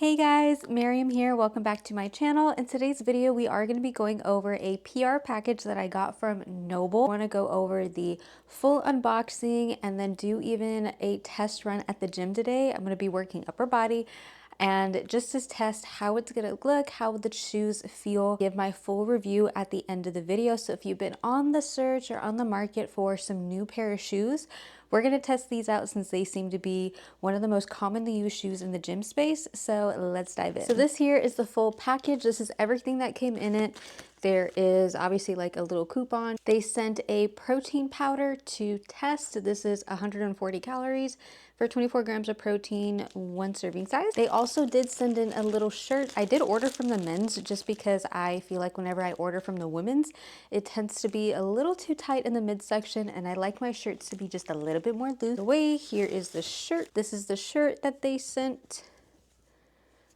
Hey guys, Miriam here. Welcome back to my channel. In today's video, we are going to be going over a PR package that I got from NOBULL. I want to go over the full unboxing and then do even a test run at the gym today. I'm going to be working upper body and just to test how it's going to look, how the shoes feel, give my full review at the end of the video. So if you've been on the search or on the market for some new pair of shoes, we're going to test these out since they seem to be one of the most commonly used shoes in the gym space. So let's dive in. So this here is the full package. This is everything that came in it. There is obviously like a little coupon. They sent a protein powder to test. This is 140 calories for 24 grams of protein, 1 serving size. They also did send in a little shirt. I did order from the men's just because I feel like whenever I order from the women's, it tends to be a little too tight in the midsection, and I like my shirts to be just a little bit more loose. The way here is the shirt. This is the shirt that they sent.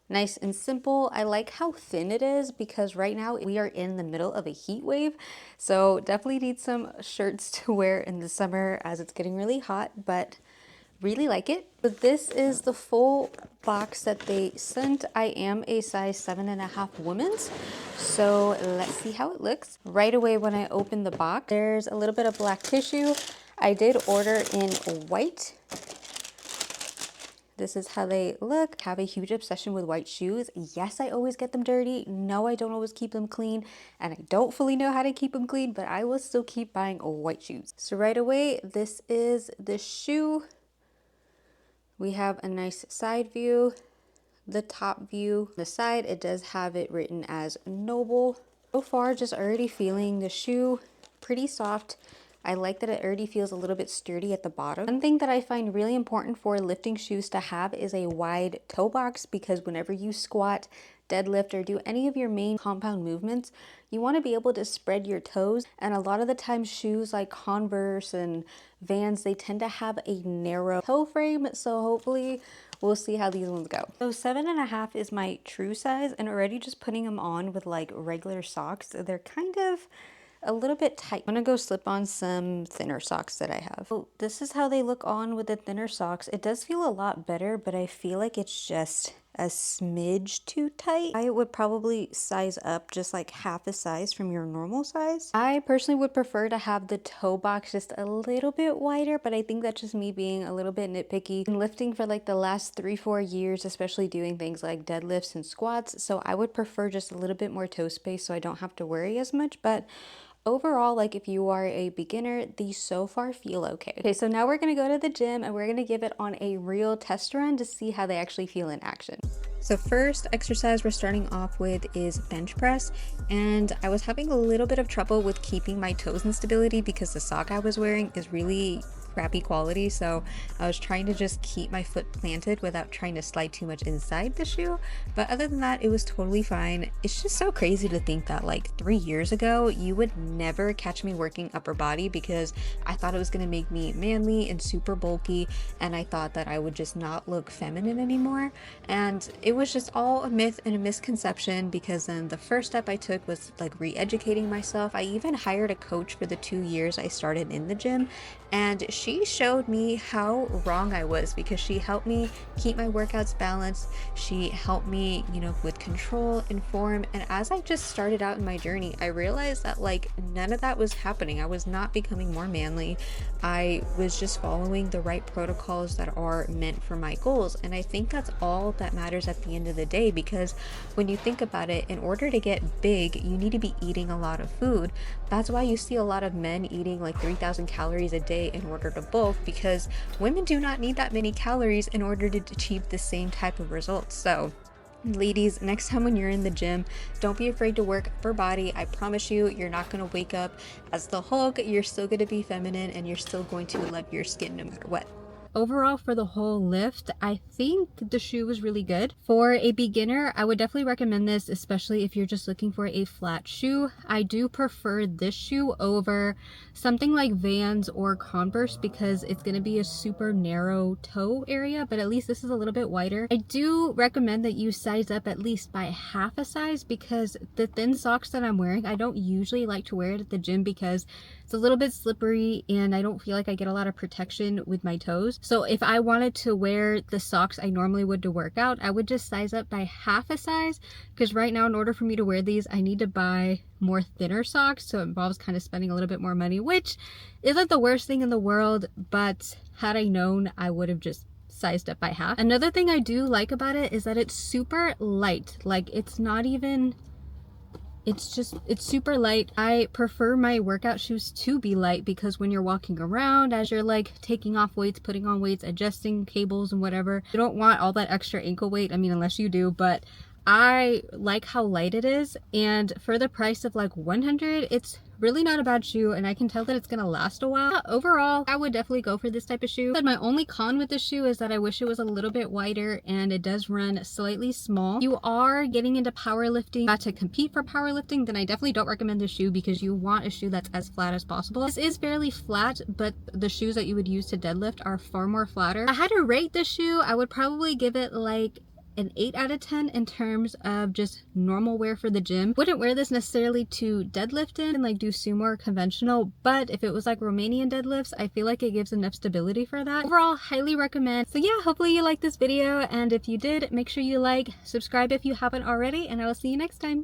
Nice and simple. I like how thin it is because right now we are in the middle of a heat wave. So definitely need some shirts to wear in the summer as it's getting really hot, but really like it. But this is the full box that they sent. I am a size 7.5 women's. So let's see how it looks. Right away when I open the box, there's a little bit of black tissue. I did order in white. This is how they look. I have a huge obsession with white shoes. Yes, I always get them dirty. No, I don't always keep them clean. And I don't fully know how to keep them clean, but I will still keep buying white shoes. So right away, this is the shoe. We have a nice side view. The top view, the side, it does have it written as NOBULL. So far, just already feeling the shoe pretty soft. I like that it already feels a little bit sturdy at the bottom. One thing that I find really important for lifting shoes to have is a wide toe box, because whenever you squat, deadlift, or do any of your main compound movements, you want to be able to spread your toes. And a lot of the time shoes like Converse and Vans, they tend to have a narrow toe frame. So hopefully we'll see how these ones go. So 7.5 is my true size, and already just putting them on with like regular socks, they're kind of a little bit tight. I'm gonna go slip on some thinner socks that I have. So this is how they look on with the thinner socks. It does feel a lot better, but I feel like it's just a smidge too tight. I would probably size up just like half a size from your normal size. I personally would prefer to have the toe box just a little bit wider, but I think that's just me being a little bit nitpicky. Been lifting for like the last 3-4 years, especially doing things like deadlifts and squats, so I would prefer just a little bit more toe space so I don't have to worry as much. But overall, like if you are a beginner, these so far feel okay. Okay, so now we're gonna go to the gym and we're gonna give it on a real test run to see how they actually feel in action. So first exercise we're starting off with is bench press, and I was having a little bit of trouble with keeping my toes in stability because the sock I was wearing is really crappy quality, so I was trying to just keep my foot planted without trying to slide too much inside the shoe. But other than that, it was totally fine. It's just so crazy to think that like 3 years ago you would never catch me working upper body because I thought it was going to make me manly and super bulky, and I thought that I would just not look feminine anymore. And it was just all a myth and a misconception, because then the first step I took was like re-educating myself. I even hired a coach for the 2 years I started in the gym, and she showed me how wrong I was, because she helped me keep my workouts balanced. She helped me, you know, with control and form. And as I just started out in my journey, I realized that like none of that was happening. I was not becoming more manly. I was just following the right protocols that are meant for my goals. And I think that's all that matters at the end of the day, because when you think about it, in order to get big, you need to be eating a lot of food. That's why you see a lot of men eating like 3,000 calories a day in order to bulk, because women do not need that many calories in order to achieve the same type of results. So ladies, next time when you're in the gym, don't be afraid to work upper body. I promise you, you're not going to wake up as the Hulk. You're still going to be feminine, and you're still going to love your skin no matter what. Overall, for the whole lift, I think the shoe was really good. For a beginner, I would definitely recommend this, especially if you're just looking for a flat shoe. I do prefer this shoe over something like Vans or Converse, because it's going to be a super narrow toe area, but at least this is a little bit wider. I do recommend that you size up at least by half a size, because the thin socks that I'm wearing, I don't usually like to wear it at the gym because it's a little bit slippery and I don't feel like I get a lot of protection with my toes. So if I wanted to wear the socks I normally would to work out, I would just size up by half a size, because right now in order for me to wear these, I need to buy more thinner socks, so it involves kind of spending a little bit more money, which isn't the worst thing in the world, but had I known, I would have just sized up by half. Another thing I do like about it is that it's super light. Like, it's not even, it's super light. I prefer my workout shoes to be light, because when you're walking around, as you're like taking off weights, putting on weights, adjusting cables and whatever, you don't want all that extra ankle weight. I mean, unless you do, but I like how light it is, and for the price of like 100, it's really not a bad shoe, and I can tell that it's gonna last a while. Overall, I would definitely go for this type of shoe. But my only con with this shoe is that I wish it was a little bit wider, and it does run slightly small. If you are getting into powerlifting, to compete for powerlifting, then I definitely don't recommend this shoe, because you want a shoe that's as flat as possible. This is fairly flat, but the shoes that you would use to deadlift are far more flatter. If I had to rate this shoe, I would probably give it like an 8 out of 10 in terms of just normal wear for the gym. Wouldn't wear this necessarily to deadlift in and like do sumo or conventional, but if it was like Romanian deadlifts, I feel like it gives enough stability for that. Overall, highly recommend. So yeah, hopefully you liked this video, and if you did, make sure you like, subscribe if you haven't already, and I will see you next time.